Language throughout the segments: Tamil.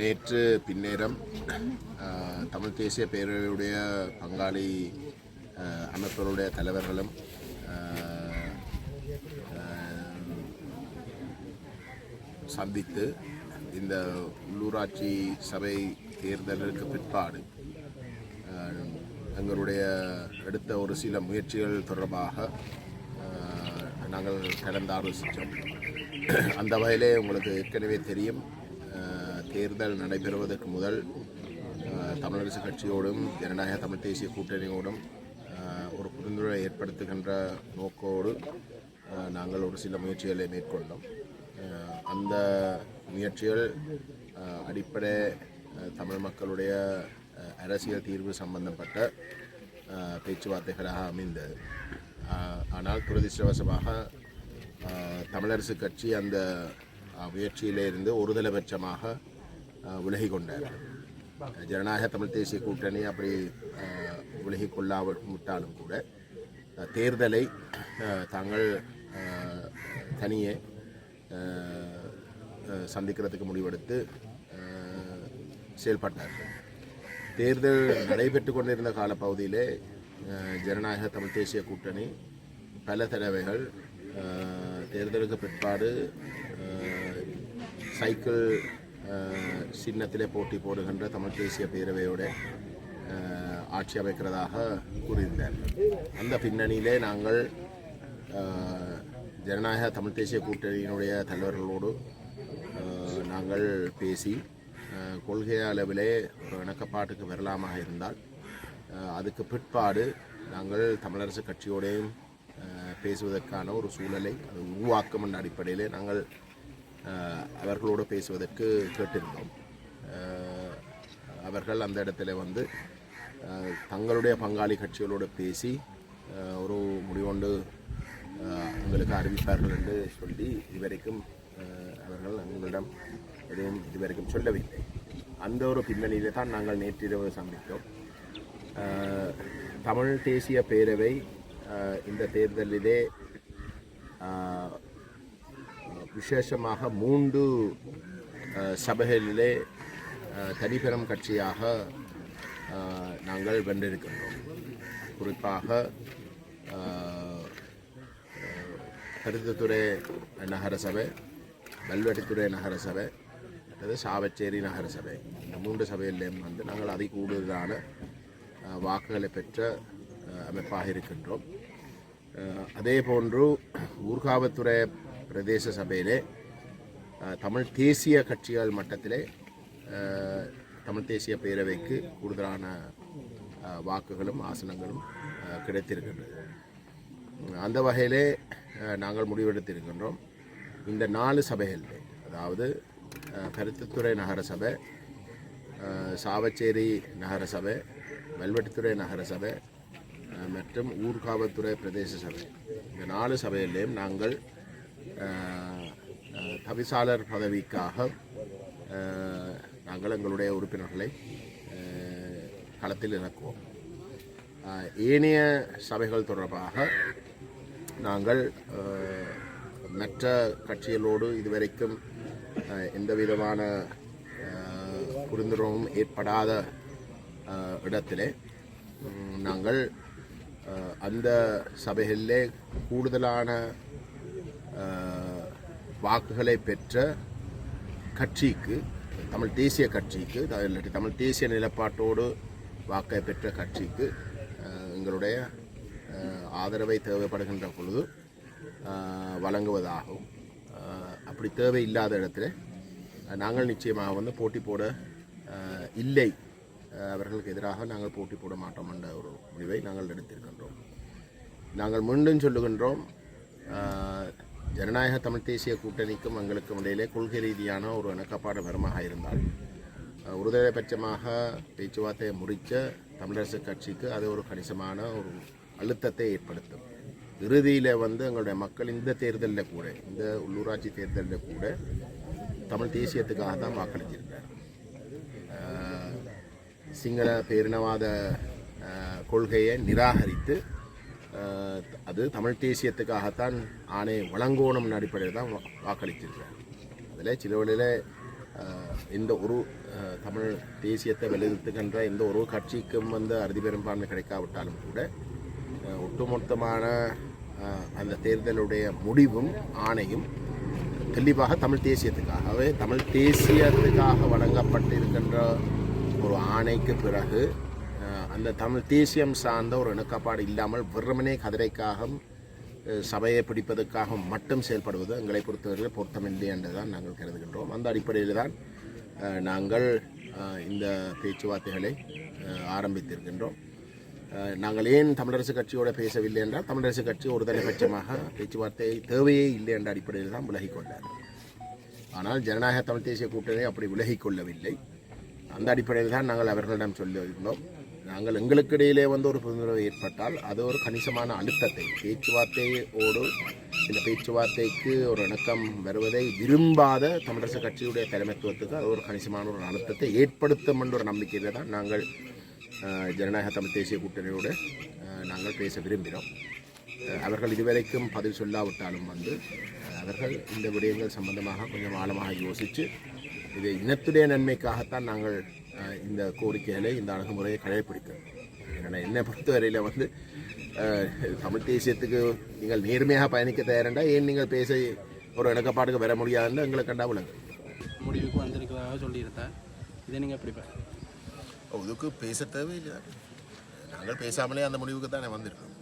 நேற்று பின்னேரம் தமிழ் தேசிய பேரவையுடைய பங்காளி அமைப்புகளுடைய தலைவர்களும் சந்தித்து இந்த உள்ளூராட்சி சபை தேர்தலுக்கு பிற்பாடு எங்களுடைய எடுத்த ஒரு சில முயற்சிகள் தொடர்பாக நாங்கள் கலந்தாலோசித்தோம். அந்த வகையிலே உங்களுக்கு ஏற்கனவே தெரியும், தேர்தல் நடைபெறுவதற்கு முதல் தமிழரசு கட்சியோடும் ஜனநாயக தமிழ் தேசிய கூட்டணியோடும் ஒரு புரிந்துணர்வை ஏற்படுத்துகின்ற நோக்கோடு நாங்கள் ஒரு சில முயற்சிகளை மேற்கொண்டோம். அந்த முயற்சிகள் அடிப்படை தமிழ் மக்களுடைய அரசியல் தீர்வு சம்பந்தப்பட்ட பேச்சுவார்த்தைகளாக அமைந்தது. ஆனால் துரதிர்ஷ்டவசமாக தமிழரசு கட்சி அந்த முயற்சியிலிருந்து ஒருதலைபட்சமாக விலகி கொண்டார். ஜனநாயக தமிழ் தேசிய கூட்டணி அப்படி விலகி கொள்ளாவிட்டாலும் கூட தேர்தலை தாங்கள் தனியே சந்திக்கிறதுக்கு முடிவெடுத்து செயல்பட்டார்கள். தேர்தல் நடைபெற்று கொண்டிருந்த காலப்பகுதியிலே ஜனநாயக தமிழ் தேசிய கூட்டணி பல தடவைகள் தேர்தலுக்கு பிற்பாடு சைக்கிள் சின்னத்திலே போட்டி போடுகின்ற தமிழ் தேசிய பேரவையோடு ஆட்சி அமைக்கிறதாக கூறியிருந்தார்கள். அந்த பின்னணியிலே நாங்கள் ஜனநாயக தமிழ் தேசிய கூட்டணியினுடைய தலைவர்களோடு நாங்கள் பேசி கொள்கை அளவிலே ஒரு இணக்கப்பாட்டுக்கு வரலாமாக இருந்தால் அதுக்கு பிற்பாடு நாங்கள் தமிழரசு கட்சியோடையும் பேசுவதற்கான ஒரு சூழலை அது உருவாக்கும் என்ற அடிப்படையிலே நாங்கள் அவர்களோடு பேசுவதற்கு கேட்டிருந்தோம். அவர்கள் அந்த இடத்துல வந்து தங்களுடைய பங்காளி கட்சிகளோடு பேசி ஒரு முடிவொண்டு எங்களுக்கு அறிவிப்பார்கள் என்று சொல்லி இதுவரைக்கும் அவர்கள் எங்களிடம் எதுவும் இதுவரைக்கும் சொல்லவில்லை. அந்த ஒரு பின்னணியிலே தான் நாங்கள் நேற்றிரவு சந்தித்தோம். தமிழ் தேசிய பேரவை இந்த தேர்தலிலே விசேஷமாக 3 சபைகளிலே தனிப்பெரும் கட்சியாக நாங்கள் வென்றிருக்கின்றோம். குறிப்பாக பருத்தித்துறை நகரசபை, வல்வெட்டித்துறை நகரசபை அல்லது சாவச்சேரி நகரசபை, இந்த 3 சபைகளிலும் வந்து நாங்கள் அதி கூடுதலான வாக்குகளை பெற்ற அமைப்பாக இருக்கின்றோம். அதே போன்று ஊர்காவத்துறை பிரதேச சபையிலே தமிழ் தேசிய கட்சிகள் மட்டத்திலே தமிழ் தேசிய பேரவைக்கு கூடுதலான வாக்குகளும் ஆசனங்களும் கிடைத்திருக்கின்றது. அந்த வகையிலே நாங்கள் முடிவெடுத்திருக்கின்றோம். இந்த 4 சபைகளிலே, அதாவது பருத்தித்துறை நகரசபை, சாவச்சேரி நகரசபை, வல்வெட்டித்துறை நகரசபை மற்றும் ஊர்காவத்துறை பிரதேச சபை, இந்த 4 சபையிலேயும் நாங்கள் தவிசாளர் பதவிக்காக நாங்கள் எங்களுடைய உறுப்பினர்களை களத்தில் இறக்குவோம். ஏனைய சபைகள் தொடர்பாக நாங்கள் மற்ற கட்சிகளோடு இதுவரைக்கும் எந்த விதமான புரிந்துணர்வும் ஏற்படாத இடத்திலே நாங்கள் அந்த சபைகளிலே கூடுதலான வாக்குகளை பெற்ற கட்சிக்கு, தமிழ் தேசிய கட்சிக்கு, இல்லாட்டி தமிழ் தேசிய நிலப்பாட்டோடு வாக்கை பெற்ற கட்சிக்கு எங்களுடைய ஆதரவை தேவைப்படுகின்ற பொழுது வழங்குவதாகவும், அப்படி தேவை இல்லாத இடத்துல நாங்கள் நிச்சயமாக வந்து போட்டி போட இல்லை, அவர்களுக்கு எதிராக நாங்கள் போட்டி போட மாட்டோம் என்ற ஒரு முடிவை நாங்கள் எடுத்திருக்கின்றோம். நாங்கள் மீண்டும் சொல்லுகின்றோம், ஜனநாயக தமிழ் தேசிய கூட்டணிக்கும் எங்களுக்கும் இடையிலே கொள்கை ரீதியான ஒரு இணக்கப்பாடு வரமாக இருந்தால் ஒருதலைபட்சமாக பேச்சுவார்த்தையை முடித்த தமிழரசு கட்சிக்கு அது ஒரு கணிசமான ஒரு அழுத்தத்தை ஏற்படுத்தும். இறுதியில் வந்து எங்களுடைய மக்கள் இந்த தேர்தலில் கூட, இந்த உள்ளூராட்சி தேர்தலில் கூட தமிழ் தேசியத்துக்காக தான் வாக்களிச்சிருக்கார். சிங்கள பேரினவாத கொள்கையை நிராகரித்து அது தமிழ் தேசியத்துக்காகத்தான் ஆணை வழங்கணும் அடிப்படையில் தான் வாக்களிச்சிருக்கார். அதில் சில வழியில் இந்த ஒரு தமிழ் தேசியத்தை வலியுறுத்துகின்ற எந்த ஒரு கட்சிக்கும் அறுதி பெரும்பான்மை கிடைக்காவிட்டாலும் கூட ஒட்டுமொத்தமான அந்த தேர்தலுடைய முடிவும் ஆணையும் தெளிவாக தமிழ் தேசியத்துக்காகவே தமிழ் தேசியத்துக்காக வழங்கப்பட்டிருக்கின்ற ஒரு ஆணைக்கு பிறகு அந்த தமிழ் தேசியம் சார்ந்த ஒரு இணக்கப்பாடு இல்லாமல் வெறுமனே கதிரைக்காக சபையை பிடிப்பதற்காக மட்டும் செயல்படுவது எங்களை பொறுத்தவரையில் பொருத்தமில்லை என்று தான் நாங்கள் கருதுகின்றோம். அந்த அடிப்படையில் தான் நாங்கள் இந்த பேச்சுவார்த்தைகளை ஆரம்பித்திருக்கின்றோம். நாங்கள் ஏன் தமிழரசு கட்சியோடு பேசவில்லை என்றால் தமிழரசு கட்சி ஒரு தலைபட்சமாக பேச்சுவார்த்தை தேவையே இல்லை என்ற அடிப்படையில் தான் விலகிக் கொண்டார். ஆனால் ஜனநாயக தமிழ் தேசிய கூட்டணி அப்படி விலகிக் கொள்ளவில்லை. அந்த அடிப்படையில் தான் நாங்கள் அவர்களிடம் சொல்லியிருந்தோம். நாங்கள் எங்களுக்கு இடையிலே ஒரு புரிந்துணர்வு ஏற்பட்டால் அது ஒரு கணிசமான அழுத்தத்தை பேச்சுவார்த்தையோடு இந்த பேச்சுவார்த்தைக்கு ஒரு இணக்கம் வருவதை விரும்பாத தமிழரசு கட்சியுடைய தலைமைத்துவத்துக்கு அது ஒரு கணிசமான ஒரு அழுத்தத்தை ஏற்படுத்தும் என்ற ஒரு நம்பிக்கையில் தான் நாங்கள் ஜனநாயக தமிழ் தேசிய கூட்டணியோடு நாங்கள் பேச விரும்பினோம். அவர்கள் இதுவரைக்கும் பதில் சொல்லாவிட்டாலும் அவர்கள் இந்த விடயங்கள் சம்பந்தமாக கொஞ்சம் ஆழமாக யோசித்து இது இனத்துடைய நன்மைக்காகத்தான் நாங்கள் இந்த கோரிக்கைகளை இந்த அணுகுமுறையை கடைபிடிக்கிறோம். என்னை பொறுத்தவரையில் தமிழ் தேசியத்துக்கு நீங்கள் நேர்மையாக பயணிக்க தயாரண்டா ஏன் நீங்கள் பேச ஒரு இணக்கப்பாடுக்கு வர முடியாதுன்னு எங்களை கண்டா விளங்கு முடிவுக்கு வந்திருக்கிறதாக சொல்லியிருந்தேன். இதை நீங்கள் எப்படி இதுக்கு பேச தேவையில்லை. நாங்கள் பேசாமலே அந்த முடிவுக்கு தானே வந்திருக்கோம்.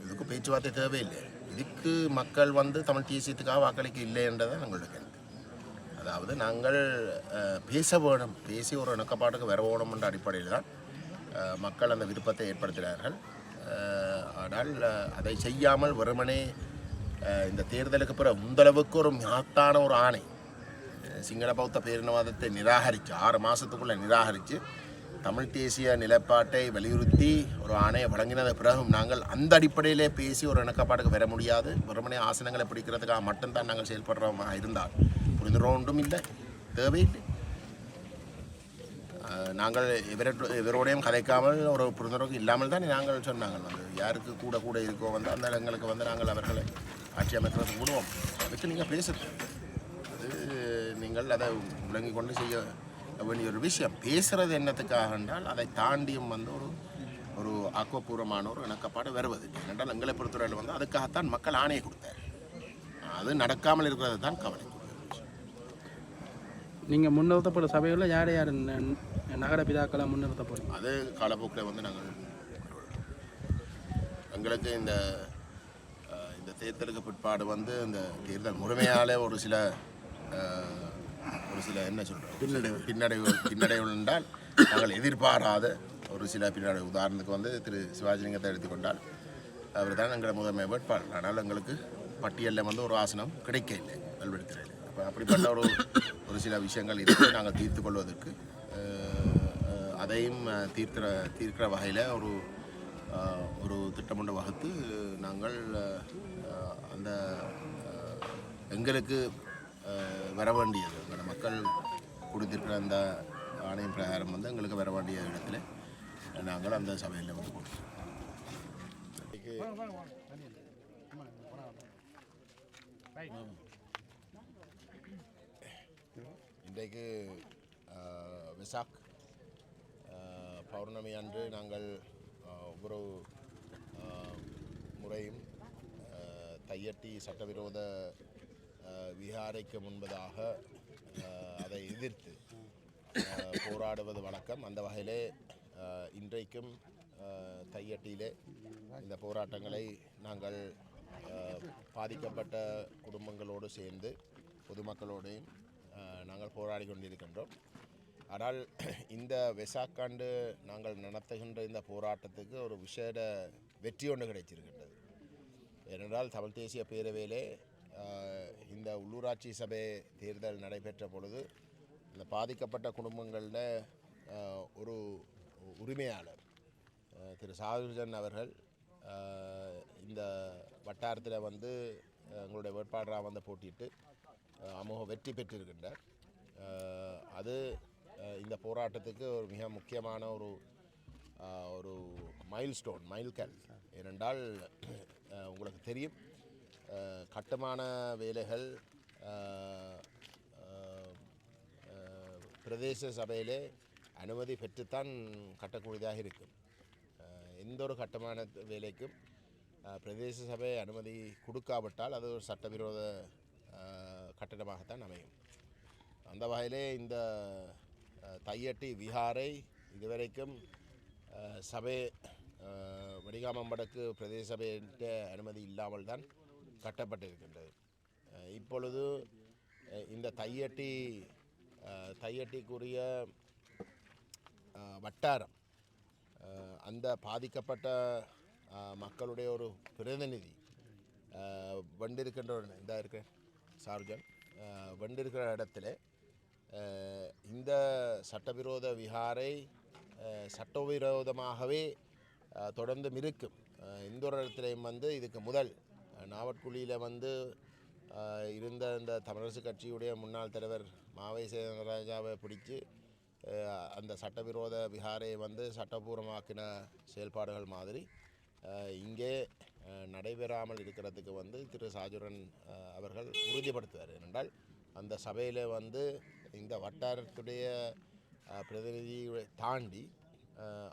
இதுக்கு பேச்சுவார்த்தை தேவையில்லை. இதுக்கு மக்கள் தமிழ் தேசியத்துக்காக வாக்களிக்க இல்லை என்றதான் எங்களுடைய கருத்து. அதாவது நாங்கள் பேச வேணும், பேசி ஒரு இணக்கப்பாட்டுக்கு வர வேணும் என்ற அடிப்படையில் தான் மக்கள் அந்த விருப்பத்தை ஏற்படுத்தினார்கள். ஆனால் அதை செய்யாமல் வெறுமனே இந்த தேர்தலுக்கு பிறகு முந்தளவுக்கு ஒரு மகத்தான ஒரு ஆணை சிங்கள பௌத்த பேரினவாதத்தை நிராகரித்து 6 மாதத்துக்குள்ளே நிராகரித்து தமிழ் தேசிய நிலைப்பாட்டை வலியுறுத்தி ஒரு ஆணையை வழங்கினது பிறகும் நாங்கள் அந்த அடிப்படையிலே பேசி ஒரு இணக்கப்பாட்டுக்கு வர முடியாது. வெறுமனே ஆசனங்களை பிடிக்கிறதுக்காக மட்டும்தான் நாங்கள் செயல்படுறோமா இருந்தால் புரிந்துணர்வு ஒன்றும் இல்லை, தேவையில்லை. நாங்கள் இவரோடையும் கதைக்காமல் ஒரு புரிந்துணர்வு இல்லாமல் தான் நாங்கள் சொன்னாங்க யாருக்கு கூட கூட இருக்கோ அந்த இடங்களுக்கு நாங்கள் அவர்களை ஆட்சி அமைக்கிறதுக்கு விடுவோம். அதுக்கு நீங்கள் பேசுறது நீங்கள் அதை விளங்கி கொண்டு செய்ய வேண்டிய ஒரு விஷயம். பேசுகிறது என்னத்துக்காக என்றால் அதை தாண்டியும் ஒரு ஆக்கப்பூர்வமான ஒரு இணக்கப்பாடு வருவது என்றால் எங்களை பொறுத்தவரையில் அதுக்காகத்தான் மக்கள் ஆணையை கொடுத்தார். அது நடக்காமல் இருக்கிறது தான் கவலை. நீங்கள் முன்னிறுத்தப்பட்ட சபைகளில் யார் யார் நகர பிதாக்களை முன்னிறுத்தப்படும் அது காலப்போக்கில் நாங்கள் எங்களுக்கு இந்த தேர்தலுக்கு பிற்பாடு இந்த தேர்தல் முறைமையாலே ஒரு சில என்ன சொல்கிறோம் பின்னடைவுகள் என்றால் நாங்கள் எதிர்பாராத ஒரு சில பின்னடைவு. உதாரணத்துக்கு திரு சிவாஜிலிங்கத்தை எடுத்துக்கொண்டால் அவர் தான் எங்களை முதன்மை வேட்பாளர். ஆனால் எங்களுக்கு பட்டியலில் ஒரு ஆசனம் கிடைக்க இல்லை கல்வெடுத்துறையில். அப்போ அப்படிப்பட்ட ஒரு சில விஷயங்கள் இருக்குது. நாங்கள் தீர்த்து கொள்வதற்கு அதையும் தீர்க்கிற வகையில் ஒரு திட்டம் ஒன்று வகுத்து நாங்கள் அந்த எங்களுக்கு வர வேண்டியது எங்களோட மக்கள் கொடுத்திருக்கிற அந்த ஆணையம் பிரகாரம் எங்களுக்கு வர வேண்டிய இடத்துல நாங்கள் அந்த சபையில் கொடுத்தோம். இன்றைக்கு வெசாக் பௌர்ணமி அன்று நாங்கள் ஒவ்வொரு முறையும் தையட்டி சட்டவிரோத விஹாரைக்கு முன்பதாக அதை எதிர்த்து போராடுவது வழக்கம். அந்த வகையிலே இன்றைக்கும் தையட்டியிலே இந்த போராட்டங்களை நாங்கள் பாதிக்கப்பட்ட குடும்பங்களோடு சேர்ந்து பொதுமக்களோடையும் நாங்கள் போராடி கொண்டிருக்கின்றோம். ஆனால் இந்த வெசாக்காண்டு நாங்கள் நடத்துகின்ற இந்த போராட்டத்துக்கு ஒரு விசேட வெற்றி ஒன்று கிடைச்சிருக்கின்றது. ஏனென்றால் தமிழ் தேசிய பேரவையிலே இந்த உள்ளூராட்சி சபை தேர்தல் நடைபெற்ற பொழுது இந்த பாதிக்கப்பட்ட குடும்பங்களில் ஒரு உரிமையாளர் திரு சாதுர்ஜன் அவர்கள் இந்த வட்டாரத்தில் எங்களுடைய வேட்பாளராக போட்டியிட்டு அமோக வெற்றி பெற்றிருக்கின்றார். அது இந்த போராட்டத்துக்கு ஒரு மிக முக்கியமான ஒரு மைல்கல். ஏனென்றால் உங்களுக்கு தெரியும், கட்டுமான வேலைகள் பிரதேச சபையிலே அனுமதி பெற்றுத்தான் கட்டக்கூடியதாக இருக்கும். எந்த ஒரு கட்டுமான வேலைக்கும் பிரதேச சபை அனுமதி கொடுக்காவிட்டால் அது ஒரு சட்டவிரோத கட்டடமாகத்தான் அமையும். அந்த வகையிலே இந்த தையட்டி விஹாரை இதுவரைக்கும் சபை வடிகாமம் வடக்கு பிரதேச சபையிட்ட அனுமதி இல்லாமல் தான் கட்டப்பட்டிருக்கின்றது. இப்பொழுது இந்த தையட்டிக்குரிய வட்டாரம் அந்த பாதிக்கப்பட்ட மக்களுடைய ஒரு பிரதிநிதி வண்டிருக்கின்ற இதாக இருக்க சார்ஜன் வண்டிருக்கிற இடத்துல இந்த சட்டவிரோத விஹாரை சட்டவிரோதமாகவே தொடர்ந்தும் இருக்கும். எந்த ஒரு இடத்துலையும் இதுக்கு முதல் நாவட்குழியில் இருந்த இந்த தமிழரசு கட்சியுடைய முன்னாள் தலைவர் மாவை சேதனராஜாவை பிடிச்சு அந்த சட்டவிரோத விஹாரை சட்டபூர்வமாக்கின செயல்பாடுகள் மாதிரி இங்கே நடைபெறாமல் இருக்கிறதுக்கு திரு சாஜுரன் அவர்கள் உறுதிப்படுத்துவார். ஏனென்றால் அந்த சபையில் இந்த வட்டாரத்துடைய பிரதிநிதியை தாண்டி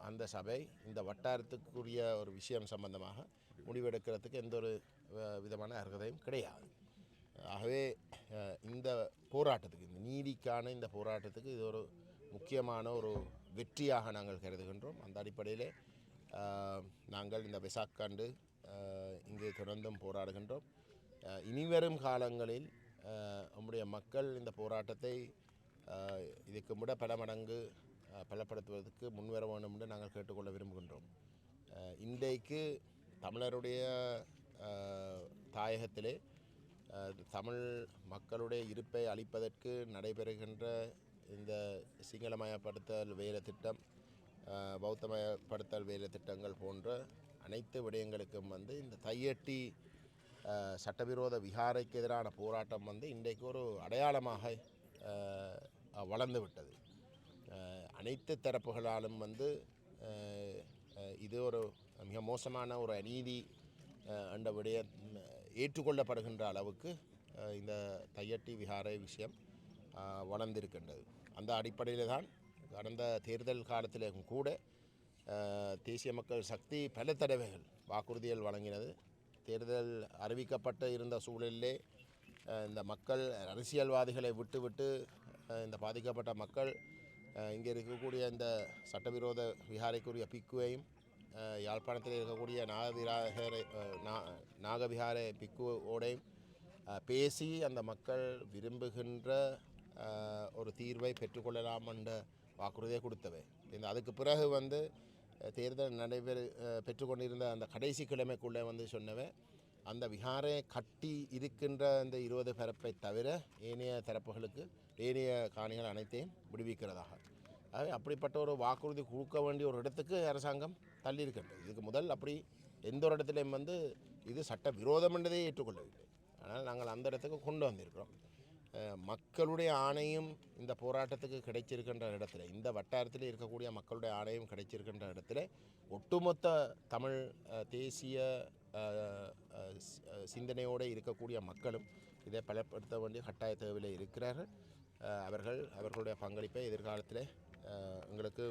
அந்த சபை இந்த வட்டாரத்துக்குரிய ஒரு விஷயம் சம்பந்தமாக முடிவெடுக்கிறதுக்கு எந்த ஒரு விதமான அர்ஹதையும் கிடையாது. ஆகவே இந்த போராட்டத்துக்கு இந்த நீதிக்கான இந்த போராட்டத்துக்கு இது ஒரு முக்கியமான ஒரு வெற்றியாக நாங்கள் கருதுகின்றோம். அந்த அடிப்படையில் நாங்கள் இந்த வெசாக்காண்டு இங்கே தொடர்ந்தும் போராடுகின்றோம். இனிவரும் காலங்களில் நம்முடைய மக்கள் இந்த போராட்டத்தை இதுக்கு விட பல மடங்கு பலப்படுத்துவதற்கு முன்வர வேண்டும் என்று நாங்கள் கேட்டுக்கொள்ள விரும்புகின்றோம். இன்றைக்கு தமிழருடைய தாயகத்திலே தமிழ் மக்களுடைய இருப்பை அளிப்பதற்கு நடைபெறுகின்ற இந்த சிங்களமயப்படுத்தல் வேலை திட்டம், பௌத்தமயப்படுத்தல் வேலை திட்டங்கள் போன்ற அனைத்து விடயங்களுக்கும் இந்த தையட்டி சட்டவிரோத விஹாரைக்கு எதிரான போராட்டம் இன்றைக்கு ஒரு அடையாளமாக வளர்ந்து விட்டது. அனைத்து தரப்புகளாலும் இது ஒரு மிக மோசமான ஒரு அநீதி என்ற விடயம் ஏற்றுக்கொள்ளப்படுகின்ற அளவுக்கு இந்த தையட்டி விஹாரை விஷயம் வளர்ந்திருக்கின்றது. அந்த அடிப்படையில் தான் கடந்த தேர்தல் காலத்திலும் கூட தேசிய மக்கள் சக்தி பல தடவைகள் வாக்குறுதிகள் வழங்கினது. தேர்தல் அறிவிக்கப்பட்டு இருந்த சூழலிலே இந்த மக்கள் அரசியல்வாதிகளை விட்டு இந்த பாதிக்கப்பட்ட மக்கள் இங்கே இருக்கக்கூடிய இந்த சட்டவிரோத விஹாரைக்குரிய பிக்குவையும் யாழ்ப்பாணத்தில் இருக்கக்கூடிய நாகவிஹாரை பிக்குவோடையும் பேசி அந்த மக்கள் விரும்புகின்ற ஒரு தீர்வை பெற்றுக்கொள்ளலாம் என்ற வாக்குறுதியை கொடுத்தவை. அதுக்கு பிறகு தேர்தல் பெற்றுக்கொண்டிருந்த அந்த கடைசி கிழமைக்குள்ளே சொன்னவை அந்த விஹாரை கட்டி இருக்கின்ற இந்த 20 பரப்பை தவிர ஏனைய தரப்புகளுக்கு ஏனைய காணிகள் அனைத்தையும் விடுவிக்கிறதாக. ஆகவே அப்படிப்பட்ட ஒரு வாக்குறுதி கொடுக்க வேண்டிய ஒரு இடத்துக்கு அரசாங்கம் தள்ளியிருக்கின்றது. இதுக்கு முதல் அப்படி எந்த ஒரு இடத்துலையும் இது சட்ட விரோதம் என்றதே ஏற்றுக்கொள்ளவில்லை. ஆனால் நாங்கள் அந்த இடத்துக்கு கொண்டு வந்திருக்கிறோம். மக்களுடைய ஆணையும் இந்த போராட்டத்துக்கு கிடைச்சிருக்கின்ற இடத்துல, இந்த வட்டாரத்தில் இருக்கக்கூடிய மக்களுடைய ஆணையம் கிடைச்சிருக்கின்ற இடத்துல ஒட்டுமொத்த தமிழ் தேசிய சிந்தனையோடு இருக்கக்கூடிய மக்களும் இதை பலப்படுத்த வேண்டிய கட்டாய தேவையில் இருக்கிறார்கள். அவர்களுடைய பங்களிப்பை எதிர்காலத்தில் எங்களுக்கு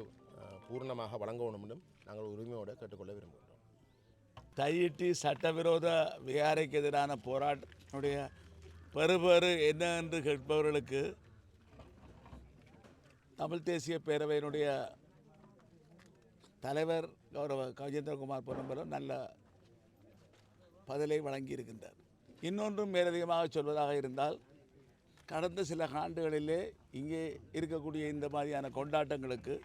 பூர்ணமாக வழங்கணும் என்றும் நாங்கள் உரிமையோடு கேட்டுக்கொள்ள விரும்புகிறோம். தையிட்டி சட்டவிரோத விகாரைக்கு எதிரான போராட்டத்தினுடைய பெறுபேறு என்ன என்று கேட்பவர்களுக்கு தமிழ் தேசிய பேரவையினுடைய தலைவர் கௌரவ கஜேந்திரகுமார் பொன்னம்பலம் நல்ல பதிலை வழங்கியிருக்கின்றார். இன்னொன்றும் மேலதிகமாக சொல்வதாக இருந்தால், கடந்த சில ஆண்டுகளிலே இங்கே இருக்கக்கூடிய இந்த மாதிரியான கொண்டாட்டங்களுக்கு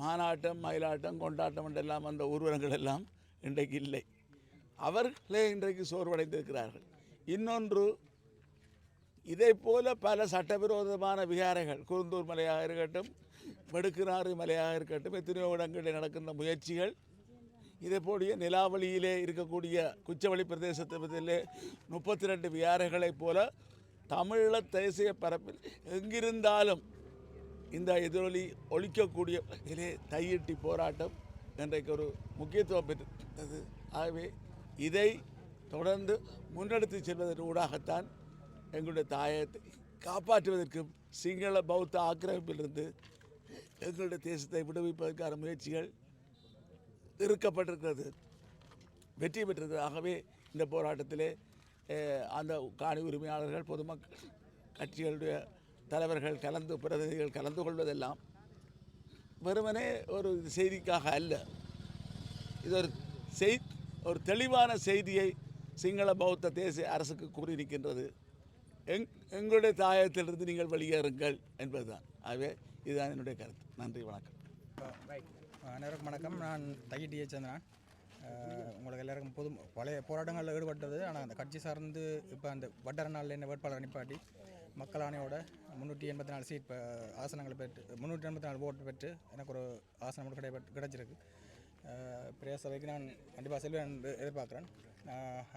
மாநாட்டம், மயிலாட்டம், கொண்டாட்டம் என்றெல்லாம் அந்த ஊர்வலங்கள் எல்லாம் இன்றைக்கு இல்லை. அவர்களே இன்றைக்கு சோர்வடைந்திருக்கிறார்கள். இன்னொன்று, இதை போல பல சட்டவிரோதமான விகாரைகள், குருந்தூர் மலையாக இருக்கட்டும், வடுக்குநாறு மலையாக இருக்கட்டும், எத்தனையோ இடங்களில் நடக்கின்ற முயற்சிகள், இதே போடிய நிலாவளியிலே இருக்கக்கூடிய குச்சவெளி பிரதேசத்திலே 32 விகாரைகளைப் போல தமிழீழ தேசிய பரப்பில் எங்கிருந்தாலும் இந்த எதிரொலி ஒழிக்கக்கூடிய இதிலே தையிட்டி போராட்டம் இன்றைக்கு ஒரு முக்கியத்துவம் பெற்றது. ஆகவே இதை தொடர்ந்து முன்னெடுத்து செல்வதன் ஊடாகத்தான் எங்களுடைய தாயத்தை காப்பாற்றுவதற்கும் சிங்கள பௌத்த ஆக்கிரமிப்பிலிருந்து எங்களுடைய தேசத்தை விடுவிப்பதற்கான முயற்சிகள் இருக்கப்பட்டிருக்கிறது, வெற்றி பெற்றிருக்கிறது. ஆகவே இந்த போராட்டத்திலே அந்த காணி உரிமையாளர்கள், பொதுமக்கள், கட்சிகளுடைய தலைவர்கள் பிரதிநிதிகள் கலந்து கொள்வதெல்லாம் வெறுமனே ஒரு செய்திக்காக அல்ல. இது ஒரு தெளிவான செய்தியை சிங்கள பௌத்த தேசிய அரசுக்கு கூறியிருக்கின்றது. எங்களுடைய தாயத்திலிருந்து நீங்கள் வெளியேறுங்கள் என்பதுதான். ஆகவே இதுதான் என்னுடைய கருத்து. நன்றி, வணக்கம். அனைவருக்கும் வணக்கம். நான் தையிட்டியை சேர்ந்தேன். உங்களுக்கு எல்லாருக்கும் பழைய போராட்டங்களில் ஈடுபட்டது. ஆனால் அந்த கட்சி சார்ந்து இப்போ அந்த வட்டார நாளில் என்ன வேட்பாளர் நிப்பாட்டி மக்கள் ஆணையோட 384 சீட் ஆசனங்களை பெற்று 384 ஓட்டு பெற்று எனக்கு ஒரு ஆசனம் கிடைச்சிருக்கு. பிரதேச சபைக்கு நான் கண்டிப்பாக செல்வேன் என்று எதிர்பார்க்குறேன்.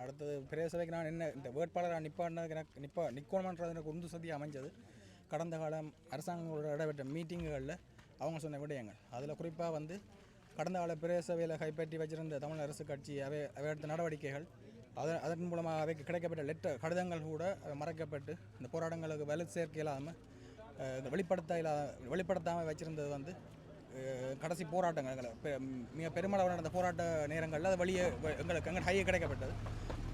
அடுத்தது பிரதேச சபைக்கு நான் என்ன இந்த வேட்பாளராக நிற்பாடினதுக்கு எனக்கு நிற்கணுமன்றது எனக்கு உந்து சதியாக அமைஞ்சது. கடந்த காலம் அரசாங்கங்களோட இடம்பெற்ற மீட்டிங்குகளில் அவங்க சொன்ன விடயங்கள், அதில் குறிப்பாக கடந்த கால பிரதேச சபையில் கைப்பற்றி வச்சிருந்த தமிழ் அரசு கட்சி அவை எடுத்த நடவடிக்கைகள், அதன் மூலமாக அவைக்கு கிடைக்கப்பட்ட கடிதங்கள் கூட மறைக்கப்பட்டு இந்த போராட்டங்களுக்கு வலு சேர்க்க இல்லாமல் வெளிப்படுத்தாமல் வச்சிருந்தது கடைசி போராட்டங்கள் மிக பெருமளவு நடந்த போராட்ட நேரங்களில் அது எங்கள் ஹையை கிடைக்கப்பட்டது.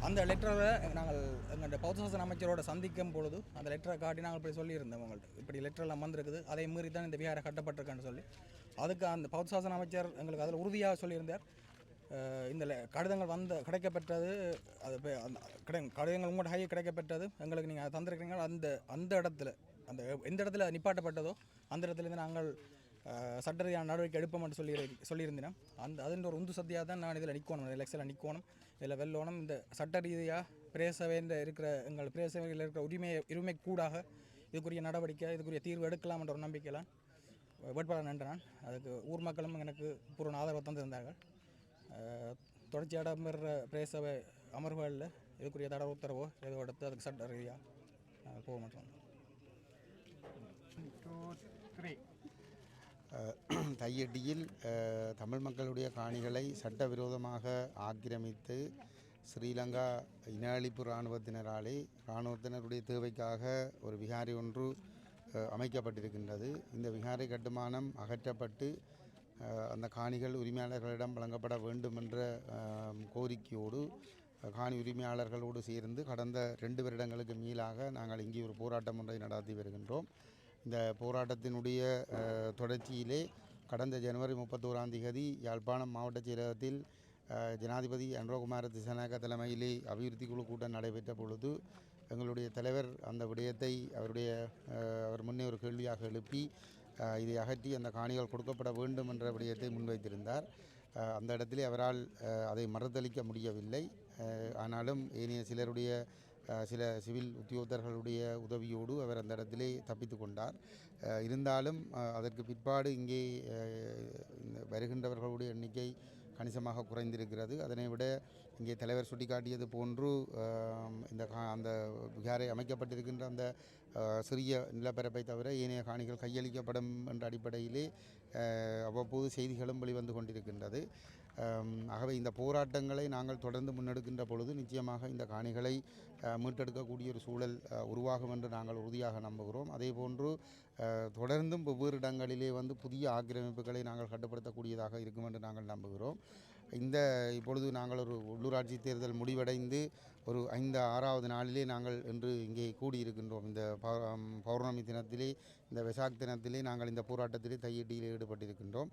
அந்த லெட்டரை நாங்கள் எங்கள் பௌத்தசாசன அமைச்சரோட சந்திக்கும் பொழுது அந்த லெட்டரை காட்டி நாங்கள் இப்படி சொல்லியிருந்தோம், உங்கள்கிட்ட இப்படி லெட்டரெல்லாம் வந்திருக்குது, அதை மீறி தான் இந்த விகாரை கட்டப்பட்டிருக்குன்னு சொல்லி. அதுக்கு அந்த பௌத்தசாசன அமைச்சர் எங்களுக்கு அதில் உறுதியாக சொல்லியிருந்தார். இந்த கடிதங்கள் கிடைக்கப்பட்டது, அது கடிதங்கள் உங்களோட ஹை கிடைக்கப்பட்டது, எங்களுக்கு நீங்கள் அதை தந்திருக்கிறீங்க. அந்த இடத்துல எந்த இடத்துல நிப்பாட்டப்பட்டதோ அந்த இடத்துலேருந்து நாங்கள் சட்ட ரீதியான நடவடிக்கை எடுப்போம் என்று சொல்லியிருந்தேன். அதன் ஒரு உந்து சத்தியாக தான் நான் இதில் நிற்கணும், எலெக்ஷனில் நிற்கணும், இதில் வெல்லணும். இந்த சட்ட ரீதியாக பிரேசவையில் இருக்கிற எங்கள் பிரேசவையில் இருக்கிற உரிமை கூடாக இதுக்குரிய நடவடிக்கை, இதுக்குரிய தீர்வு எடுக்கலாம் என்ற ஒரு நம்பிக்கையெல்லாம் வேட்பாளர் நின்றான். அதுக்கு ஊர் மக்களும் எனக்கு பூர்ண ஆதரவு தந்திருந்தார்கள். தொடர்ச்சியாக இடம்பெறுற பிரேசவை அமர்வுகளில் இதுக்குரிய தடை உத்தரவோ ஏதோ எடுத்து அதுக்கு சட்ட ரீதியாக போக மாட்டோம். தையடியில் தமிழ் மக்களுடைய காணிகளை சட்டவிரோதமாக ஆக்கிரமித்து ஸ்ரீலங்கா இன அழிப்பு இராணுவத்தினருடைய தேவைக்காக ஒரு விகாரை ஒன்று அமைக்கப்பட்டிருக்கின்றது. இந்த விகாரை கட்டுமானம் அகற்றப்பட்டு அந்த காணிகள் உரிமையாளர்களிடம் வழங்கப்பட வேண்டும் என்ற கோரிக்கையோடு காணி உரிமையாளர்களோடு சேர்ந்து கடந்த 2 வருடங்களுக்கு மேலாக நாங்கள் இங்கே ஒரு போராட்டம் ஒன்றை நடத்தி வருகின்றோம். இந்த போராட்டத்தினுடைய தொடர்ச்சியிலே கடந்த ஜனவரி 31ஆம் தேதி யாழ்ப்பாணம் மாவட்ட செயலகத்தில் ஜனாதிபதி அனுரகுமார திசாநாயக்க தலைமையிலே அபிவிருத்தி குழு கூட்டம் நடைபெற்ற பொழுது எங்களுடைய தலைவர் அந்த விடயத்தை அவர் முன்னே ஒரு கேள்வியாக எழுப்பி இதை அகற்றி அந்த காணிகள் கொடுக்கப்பட வேண்டும் என்ற விடயத்தை முன்வைத்திருந்தார். அந்த இடத்திலே அவரால் அதை மறுதளிக்க முடியவில்லை. ஆனாலும் ஏனைய சில சிவில் உத்தியோகத்தர்களுடைய உதவியோடு அவர் அந்த இடத்திலே தப்பித்து கொண்டார். இருந்தாலும் அதற்கு பிற்பாடு இங்கே வருகின்றவர்களுடைய எண்ணிக்கை கணிசமாக குறைந்திருக்கிறது. அதனை விட இங்கே தலைவர் சுட்டிக்காட்டியது போன்று அந்த விகாரை அமைக்கப்பட்டிருக்கின்ற அந்த சிறிய நிலப்பரப்பை தவிர ஏனைய காணிகள் கையளிக்கப்படும் என்ற அடிப்படையிலே அவ்வப்போது செய்திகளும் வெளிவந்து கொண்டிருக்கின்றது. ஆகவே இந்த போராட்டங்களை நாங்கள் தொடர்ந்து முன்னெடுக்கின்ற பொழுது நிச்சயமாக இந்த காணிகளை மீட்டெடுக்கக்கூடிய ஒரு சூழல் உருவாகும் என்று நாங்கள் உறுதியாக நம்புகிறோம். அதேபோன்று தொடர்ந்தும் வெவ்வேறு இடங்களிலே புதிய ஆக்கிரமிப்புகளை நாங்கள் கட்டுப்படுத்தக்கூடியதாக இருக்கும் என்று நாங்கள் நம்புகிறோம். இப்பொழுது நாங்கள் ஒரு உள்ளூராட்சி தேர்தல் முடிவடைந்து ஒரு 5-6வது நாளிலே நாங்கள் இன்று இங்கே கூடியிருக்கின்றோம். இந்த பௌர்ணமி தினத்திலே, இந்த வெசாக் தினத்திலே நாங்கள் இந்த போராட்டத்திலே தையடியில் ஈடுபட்டிருக்கின்றோம்.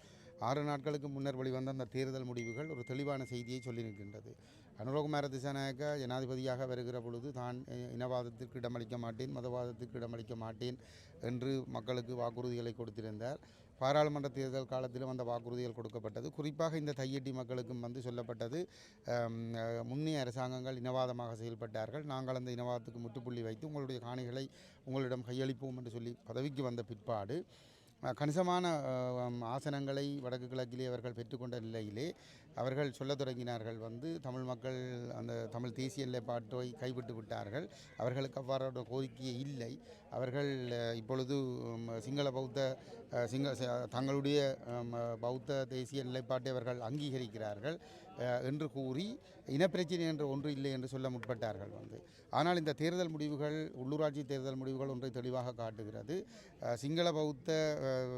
6 நாட்களுக்கு முன்னர் வெளிவந்த அந்த தேர்தல் முடிவுகள் ஒரு தெளிவான செய்தியை சொல்லி நிற்கின்றது. அனுரகுமார திசாநாயக்க ஜனாதிபதியாக வருகிற பொழுது தான் இனவாதத்திற்கு இடமளிக்க மாட்டேன், மதவாதத்திற்கு இடமளிக்க மாட்டேன் என்று மக்களுக்கு வாக்குறுதிகளை கொடுத்திருந்தார். பாராளுமன்ற தேர்தல் காலத்திலும் அந்த வாக்குறுதிகள் கொடுக்கப்பட்டது. குறிப்பாக இந்த தையட்டி மக்களுக்கும் சொல்லப்பட்டது, முன்னைய அரசாங்கங்கள் இனவாதமாக செயல்பட்டார்கள், நாங்கள் அந்த இனவாதத்துக்கு முற்றுப்புள்ளி வைத்து உங்களுடைய காணிகளை உங்களிடம் கையளிப்போம் என்று சொல்லி பதவிக்கு வந்த பிற்பாடு கணிசமான ஆசனங்களை வடக்கு கிழக்கிலே அவர்கள் பெற்றுக்கொண்ட நிலையிலே அவர்கள் சொல்லத் தொடங்கினார்கள் தமிழ் மக்கள் அந்த தமிழ் தேசிய நிலைப்பாட்டை கைவிட்டு விட்டார்கள், அவர்களுக்கு அவ்வாறான கோரிக்கையே இல்லை, அவர்கள் இப்பொழுது சிங்கள பௌத்த தங்களுடைய பௌத்த தேசிய நிலைப்பாட்டை அவர்கள் அங்கீகரிக்கிறார்கள் என்று கூறி இனப்பிரச்சனை என்ற ஒன்று இல்லை என்று சொல்ல முற்பட்டார்கள் ஆனால் இந்த தேர்தல் முடிவுகள் உள்ளூராட்சி தேர்தல் முடிவுகள் ஒன்றை தெளிவாக காட்டுகிறது. சிங்கள பௌத்த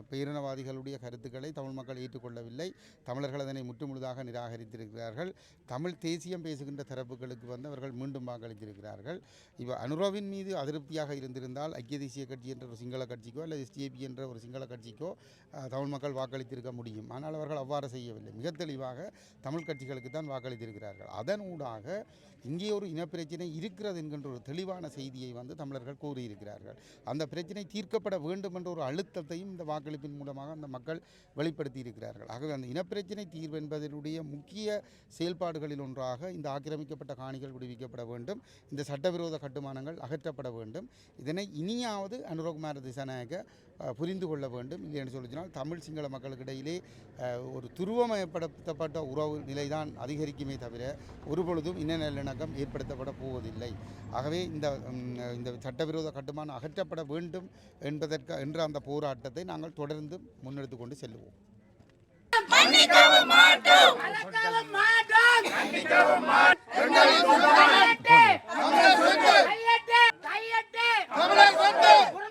பேரினவாதிகளுடைய கருத்துக்களை தமிழ் மக்கள் ஏற்றுக்கொள்ளவில்லை. தமிழர்கள் அதனை முற்றுமுழுதாக நிராகரித்திருக்கிறார்கள். தமிழ் தேசியம் பேசுகின்ற தரப்புகளுக்கு அவர்கள் மீண்டும் வாக்களித்திருக்கிறார்கள். இப்போ அனுராவின் மீது அதிருப்தியாக இருந்திருந்தால் ஐக்கிய தேசிய கட்சி என்ற ஒரு சிங்கள கட்சிக்கோ அல்லது SDAP என்ற ஒரு சிங்கள கட்சிக்கோ தமிழ் மக்கள் வாக்களித்திருக்க முடியும். ஆனால் அவர்கள் அவ்வாறு செய்யவில்லை. மிக தெளிவாக தமிழ் கட்சிகளுக்கு தான் வாக்களித்திருக்கிறார்கள். அதனூடாக இங்கே ஒரு இனப்பிரச்சனை இருக்கிறது என்கின்ற ஒரு தெளிவான செய்தியை தமிழர்கள் கூறியிருக்கிறார்கள். அந்த பிரச்சனை தீர்க்கப்பட வேண்டும் என்ற ஒரு அழுத்தத்தையும் இந்த வாக்களிப்பின் மூலமாக அந்த மக்கள் வெளிப்படுத்தி இருக்கிறார்கள். ஆகவே அந்த இனப்பிரச்சனை தீர்வு என்பதனுடைய முக்கிய செயல்பாடுகளில் ஒன்றாக இந்த ஆக்கிரமிக்கப்பட்ட காணிகள் விடுவிக்கப்பட வேண்டும், இந்த சட்டவிரோத கட்டுமானங்கள் அகற்றப்பட வேண்டும். இதனை இனியாவது அனுரகுமார திசாநாயக்க புரிந்து கொள்ள வேண்டும். இல்லை என்று சொல்லினால் தமிழ் சிங்கள மக்களுக்கு இடையிலே ஒரு துருவமயப்படுத்தப்பட்ட உறவு நிலைதான் அதிகரிக்குமே தவிர ஒருபொழுதும் இன நல்லிணக்கம் ஏற்படுத்தப்பட போவதில்லை. ஆகவே இந்த சட்டவிரோத கட்டுமானம் அகற்றப்பட வேண்டும் என்ற அந்த போராட்டத்தை நாங்கள் தொடர்ந்து முன்னெடுத்து கொண்டு செல்லுவோம். தமிழர் சொத்து